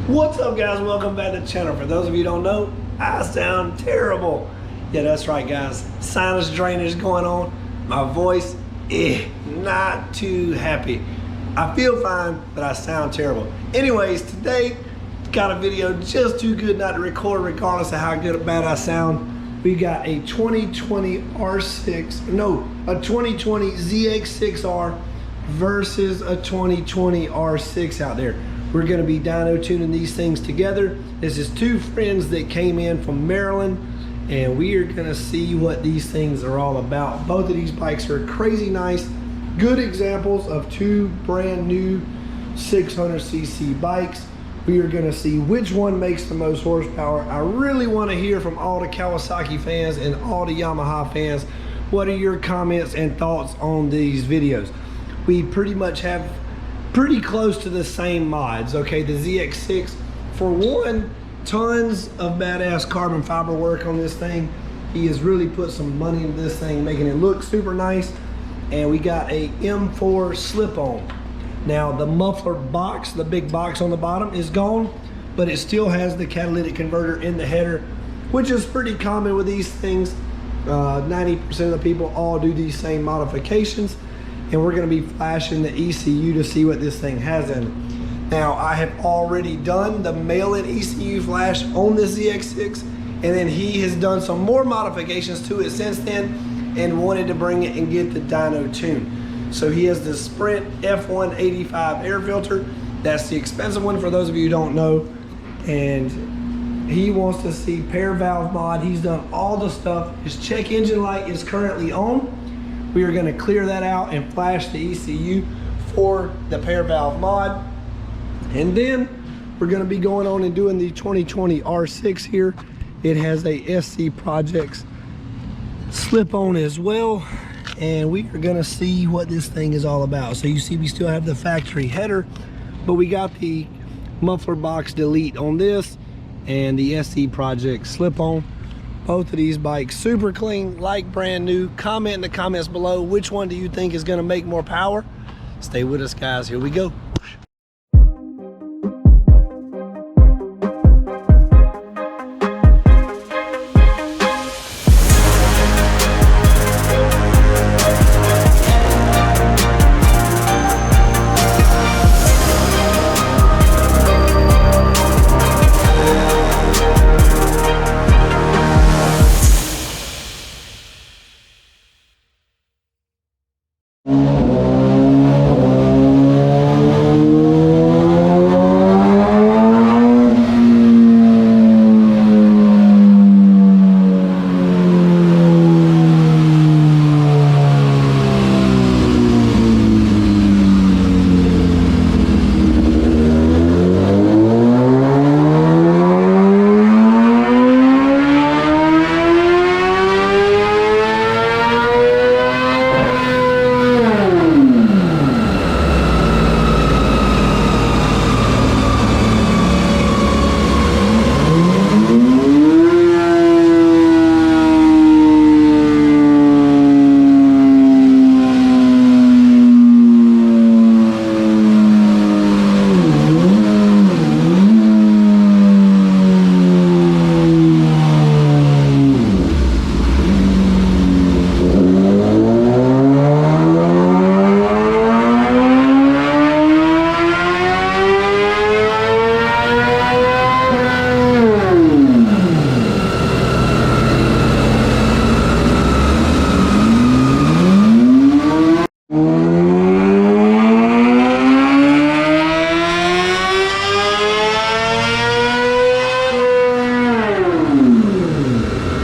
What's up, guys? Welcome back to the channel. For those of you who don't know, I sound terrible. Yeah, that's right, guys. Sinus drainage going on. My voice, not too happy. I feel fine, but I sound terrible. Anyways, today, got a video just too good not to record regardless of how good or bad I sound. We got a 2020 ZX6R versus a 2020 R6 out there. We're gonna be dyno tuning these things together. This is two friends that came in from Maryland, and we are gonna see what these things are all about. Both of these bikes are crazy nice, good examples of two brand new 600cc bikes. We are gonna see which one makes the most horsepower. I really wanna hear from all the Kawasaki fans and all the Yamaha fans. What are your comments and thoughts on these videos? We pretty much have pretty close to the same mods. Okay, the ZX6, for one, tons of badass carbon fiber work on this thing. He has really put some money into this thing, making it look super nice. And we got a M4 slip-on. Now the muffler box, the big box on the bottom, is gone, but it still has the catalytic converter in the header, which is pretty common with these things. 90% of the people all do these same modifications. And we're going to be flashing the ECU to see what this thing has in it. Now, I have already done the mail-in ECU flash on this ZX6, and then he has done some more modifications to it since then and wanted to bring it and get the dyno tune. So he has the Sprint F185 air filter. That's the expensive one for those of you who don't know. And he wants to see pair valve mod. He's done all the stuff. His check engine light is currently on. We are going to clear that out and flash the ECU for the pair valve mod. And then we're going to be going on and doing the 2020 R6 here. It has a SC Projects slip on as well. And we are going to see what this thing is all about. So you see we still have the factory header, but we got the muffler box delete on this and the SC Projects slip on. Both of these bikes super clean, like brand new. Comment in the comments below, which one do you think is gonna make more power? Stay with us, guys. Here we go.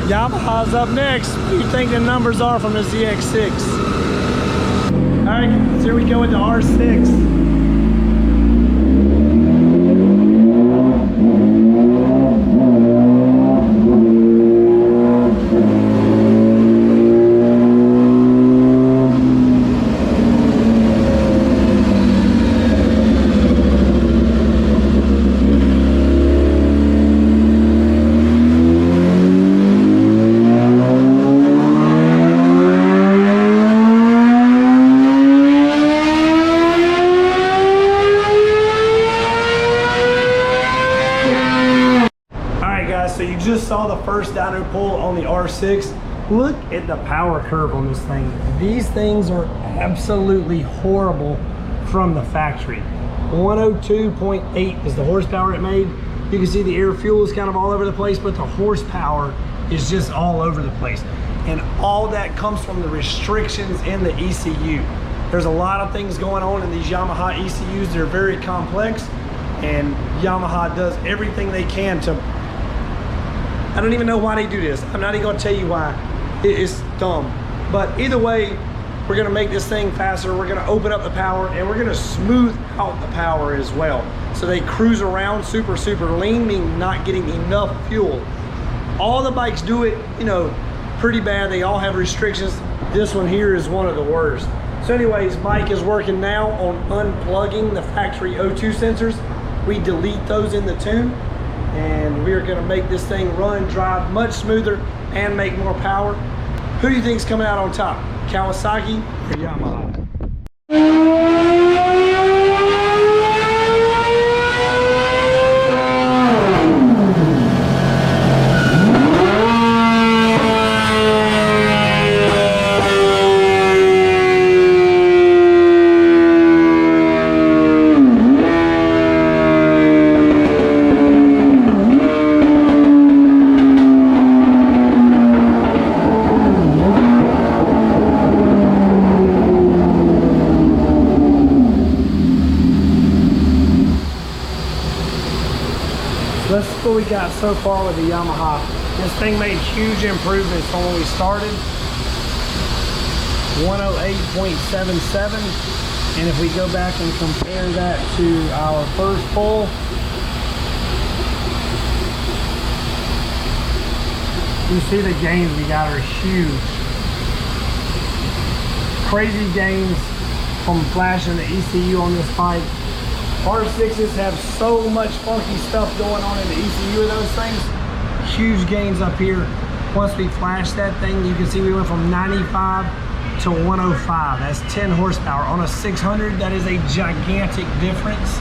Yamaha's up next. What do you think the numbers are from the ZX6? All right, so here we go with the R6. so you just saw the first dyno pull on the R6. Look at the power curve on this thing. These things are absolutely horrible from the factory. 102.8 is the horsepower it made. You can see the air fuel is kind of all over the place, but the horsepower is just all over the place. And all that comes from the restrictions in the ECU. There's a lot of things going on in these Yamaha ECUs. They're very complex, and Yamaha does everything they can to, I don't even know why they do this. I'm not even gonna tell you why. It's dumb. But either way, we're gonna make this thing faster. We're gonna open up the power, and we're gonna smooth out the power as well. So they cruise around super, super lean, meaning not getting enough fuel. All the bikes do it, you know, pretty bad. They all have restrictions. This one here is one of the worst. So anyways, Mike is working now on unplugging the factory O2 sensors. We delete those in the tune, and we're gonna make this thing run, drive much smoother, and make more power. Who do you think's coming out on top? Kawasaki or Yamaha? Let's see what we got so far with the Yamaha. This thing made huge improvements from when we started. 108.77. And if we go back and compare that to our first pull, you see the gains we got are huge. Crazy gains from flashing the ECU on this bike. R6s have so much funky stuff going on in the ECU of those things. Huge gains up here. Once we flash that thing, you can see we went from 95 to 105. That's 10 horsepower. On a 600, that is a gigantic difference.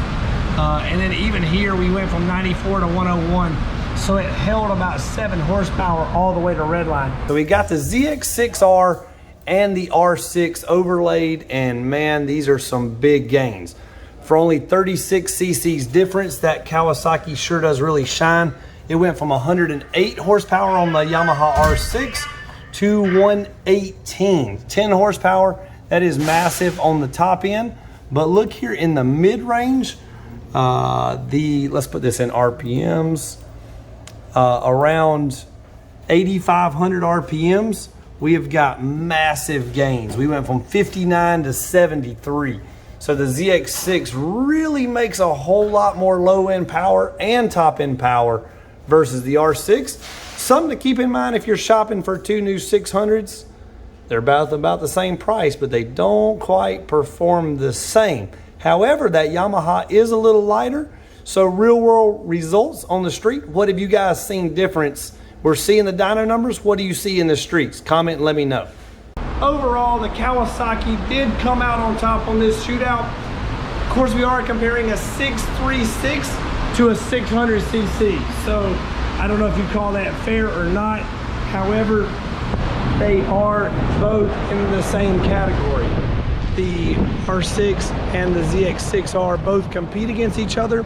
And then even here, we went from 94 to 101. So it held about 7 horsepower all the way to redline. So we got the ZX6R and the R6 overlaid, and man, these are some big gains. For only 36 cc's difference, that Kawasaki sure does really shine. It went from 108 horsepower on the Yamaha R6 to 118. 10 horsepower, that is massive on the top end. But look here in the mid-range, let's put this in RPMs, around 8,500 RPMs, we have got massive gains. We went from 59 to 73. So the ZX6 really makes a whole lot more low-end power and top-end power versus the R6. Something to keep in mind if you're shopping for two new 600s. They're about the same price, but they don't quite perform the same. However, that Yamaha is a little lighter. So real-world results on the street, what have you guys seen difference? We're seeing the dyno numbers. What do you see in the streets? Comment and let me know. Overall, the Kawasaki did come out on top on this shootout. Of course, we are comparing a 636 to a 600cc. So I don't know if you call that fair or not. However, they are both in the same category. The R6 and the ZX6R both compete against each other.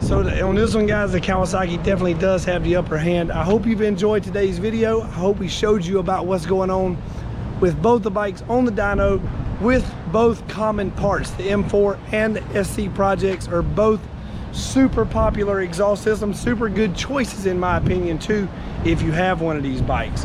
So on this one, guys, the Kawasaki definitely does have the upper hand. I hope you've enjoyed today's video. I hope we showed you about what's going on with both the bikes on the dyno with both common parts. The M4 and the SC projects are both super popular exhaust systems, super good choices in my opinion too, if you have one of these bikes.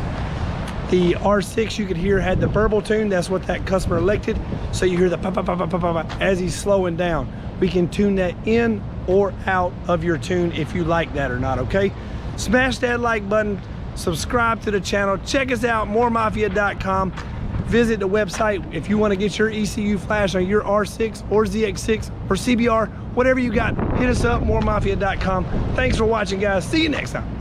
The R6, you could hear, had the verbal tune. That's what that customer elected. So you hear the pop, pop, pop, pop, pop, pop, as he's slowing down. We can tune that in or out of your tune if you like that or not, okay? Smash that like button, subscribe to the channel, check us out, mooremafia.com. Visit the website if you want to get your ECU Flash on your R6 or ZX6 or CBR, whatever you got, hit us up, mooremafia.com. Thanks for watching, guys. See you next time.